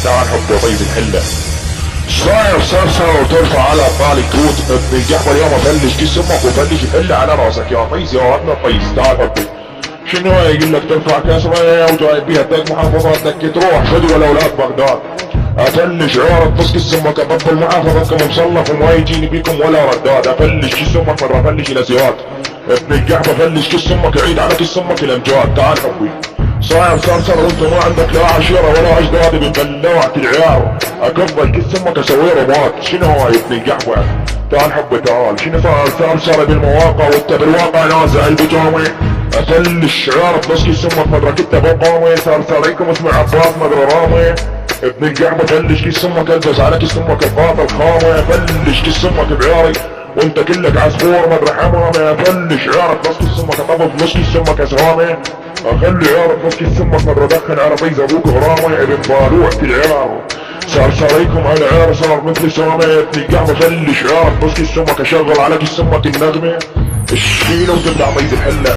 تعال حب يا طيب الحلة. صاير صرصر وترفع على طالي توت ابن الجحفل يابا فلش كيس امك وفلش الحلة على راسك يا طيس يا ابن الطيس. تعال حبي شنو يقول لك ترفع كاس مية وجايب بيها تلات محافظات دك تروح فدوى لاولاد بغداد. افلش عيارك بس كيس امك ابطل محافظتكم مصلف وما يجيني بيكم ولا رداد. افلش كيس امك مرة افلش الازياد ابن الجحفل فلش كيس امك عيد على كيس امك الامجاد. تعال حبي صاير صرصر وانت ما عندك لا عشيرة ولا اجداد بتبلعك العيار. اكبر كيس امك اسوي رباط. شنو هو يا ابن القحوة؟ تعال حب تعال شنو صار صرصر بالمواقع وانت بالواقع نازع البجامة. افلش عيارك بس كيس امك مدرك انت بقامة. صرصريكم اسمع عباس مدري رامي ابن القحوة فلش كيس امك البس على كيس امك الباطل خامة. فلش كيس امك بعياري وانت كلك عصفور مدري حمامة. فلش عيارك بس كيس امك طبق بس كيس امك اسهامة. اخلي عيارك بس كيس امك مرة دخن عربي ابوك غرامة ابن بالوعة العيار. صرصريكم على عيار صار مثل سامة ابن القحوة فلش عيارك بس كيس امك اشغل على كيس امك النغمة. الشيلة وتبلع بيض الحلة.